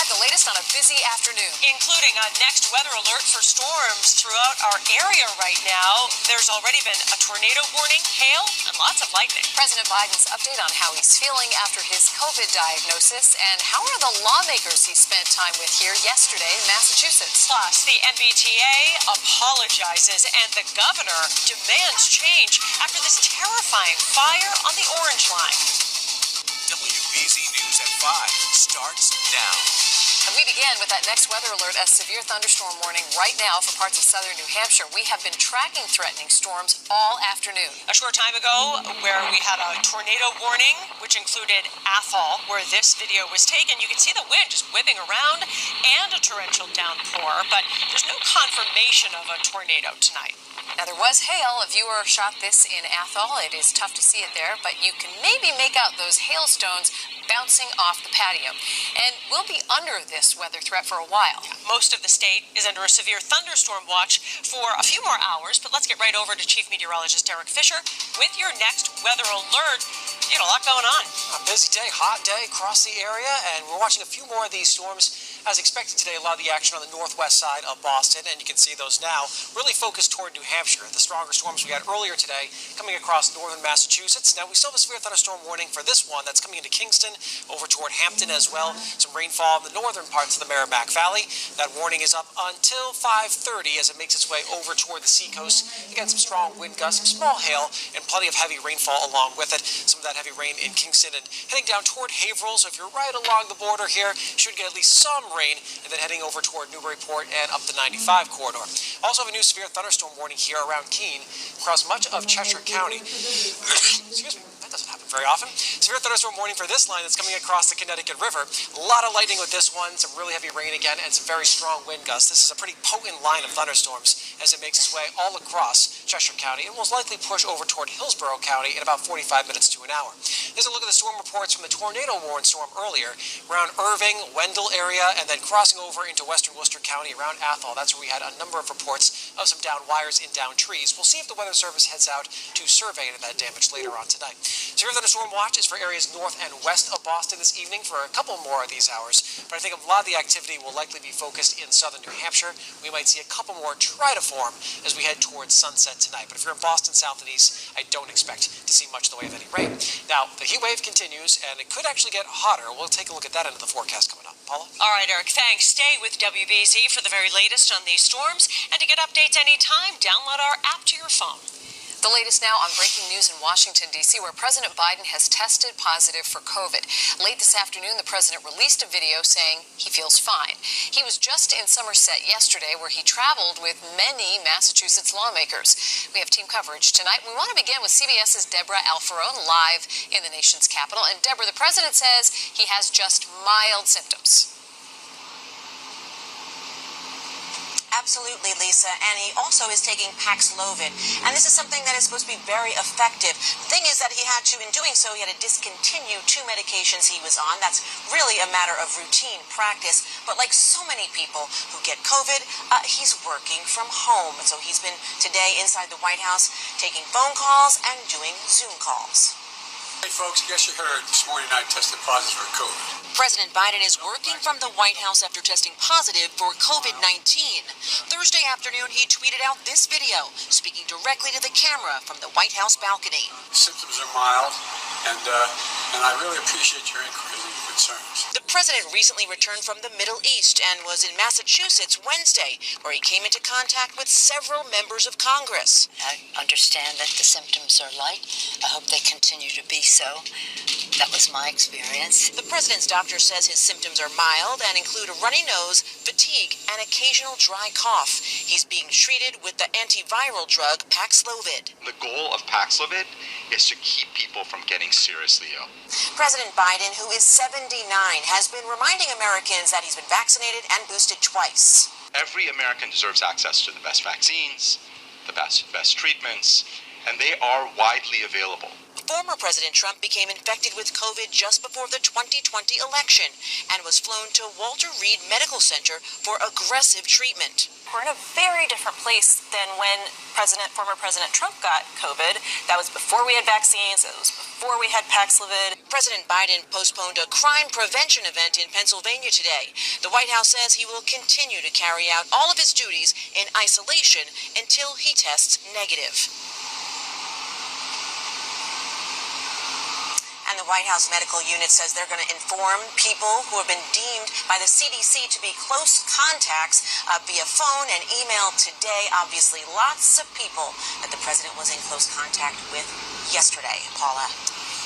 5, the latest on a busy afternoon. Including a next weather alert for storms throughout our area right now. There's already been a tornado warning, hail, and lots of lightning. President Biden's update on how he's feeling after his COVID diagnosis, and how are the lawmakers he spent time with here yesterday in Massachusetts. Plus, the MBTA apologizes and the governor demands change after this terrifying fire on the Orange Line. WBZ News at 5 starts now. And we begin with that next weather alert, a severe thunderstorm warning right now for parts of southern New Hampshire. We have been tracking threatening storms all afternoon. A short time ago, where we had a tornado warning, which included Athol, where this video was taken, you can see the wind just whipping around and a torrential downpour, but there's no confirmation of a tornado tonight. Now, there was hail. A viewer shot this in Athol. It is tough to see it there, but you can maybe make out those hailstones bouncing off the patio. And we'll be under this weather threat for a while. Most of the state is under a severe thunderstorm watch for a few more hours, but let's get right over to Chief Meteorologist Derek Fisher with your next weather alert. You got a lot going on. A busy day, hot day across the area, and we're watching a few more of these storms. As expected today, a lot of the action on the northwest side of Boston, and you can see those now, really focused toward New Hampshire. The stronger storms we had earlier today coming across northern Massachusetts. Now, we still have a severe thunderstorm warning for this one that's coming into Kingston, over toward Hampton as well. Some rainfall in the northern parts of the Merrimack Valley. That warning is up until 5:30 as it makes its way over toward the seacoast. Again, some strong wind gusts, some small hail, and plenty of heavy rainfall along with it. Some of that heavy rain in Kingston and heading down toward Haverhill. So if you're right along the border here, you should get at least some rain, and then heading over toward Newburyport and up the 95 corridor. Also have a new severe thunderstorm warning here around Keene across much of Cheshire County. Excuse me. Doesn't happen very often. Severe thunderstorm warning for this line that's coming across the Connecticut River. A lot of lightning with this one, some really heavy rain again, and some very strong wind gusts. This is a pretty potent line of thunderstorms as it makes its way all across Cheshire County and will likely push over toward Hillsborough County in about 45 minutes to an hour. There's a look at the storm reports from the tornado warned storm earlier around Irving, Wendell area, and then crossing over into western Worcester County around Athol. That's where we had a number of reports of some downed wires and downed trees. We'll see if the Weather Service heads out to survey that damage later on tonight. Severe thunderstorm watch is for areas north and west of Boston this evening for a couple more of these hours, but I think a lot of the activity will likely be focused in southern New Hampshire. We might see a couple more try to form as we head towards sunset tonight, but if you're in Boston, south and east, I don't expect to see much in the way of any rain. Now, the heat wave continues, and it could actually get hotter. We'll take a look at that into the forecast coming up. Paula? All right, Eric, thanks. Stay with WBZ for the very latest on these storms, and to get updates anytime, download our app to your phone. The latest now on breaking news in Washington, D.C., where President Biden has tested positive for COVID. Late this afternoon, the president released a video saying he feels fine. He was just in Somerset yesterday, where he traveled with many Massachusetts lawmakers. We have team coverage tonight. We want to begin with CBS's Deborah Alfarone live in the nation's capital. And Deborah, the president says he has just mild symptoms. Absolutely, Lisa, and he also is taking Paxlovid, and this is something that is supposed to be very effective. The thing is that he had to, in doing so, he had to discontinue 2 medications he was on. That's really a matter of routine practice, but like so many people who get COVID, he's working from home, and so he's been today inside the White House taking phone calls and doing Zoom calls. Hey folks, I guess you heard this morning I tested positive for COVID. President Biden is working from the White House after testing positive for COVID-19. Thursday afternoon, he tweeted out this video, speaking directly to the camera from the White House balcony. Symptoms are mild, and I really appreciate your inquiries and concerns. The president recently returned from the Middle East and was in Massachusetts Wednesday, where he came into contact with several members of Congress. I understand that the symptoms are light. I hope they continue to be so. That was my experience. The president's doctor says his symptoms are mild and include a runny nose, fatigue, and occasional dry cough. He's being treated with the antiviral drug Paxlovid. The goal of Paxlovid is to keep people from getting seriously ill. President Biden, who is 79, has been reminding Americans that he's been vaccinated and boosted twice. Every American deserves access to the best vaccines, the best treatments, and they are widely available. Former President Trump became infected with COVID just before the 2020 election and was flown to Walter Reed Medical Center for aggressive treatment. We're in a very different place than when former President Trump got COVID. That was before we had vaccines. It was before we had Paxlovid. President Biden postponed a crime prevention event in Pennsylvania today. The White House says he will continue to carry out all of his duties in isolation until he tests negative. And the White House medical unit says they're going to inform people who have been deemed by the CDC to be close contacts via phone and email today. Obviously, lots of people that the president was in close contact with yesterday. Paula.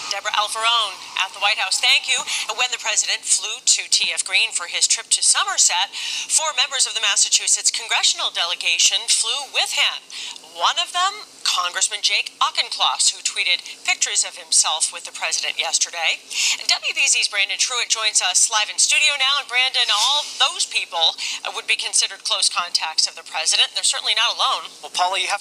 Deborah Alfarone at the White House, thank you. When the president flew to TF Green for his trip to Somerset, 4 members of the Massachusetts congressional delegation flew with him. One of them, Congressman Jake Auchincloss, who tweeted pictures of himself with the president yesterday. WBZ's Brandon Truitt joins us live in studio now. And Brandon, all those people would be considered close contacts of the president. They're certainly not alone. Well, Paula, you have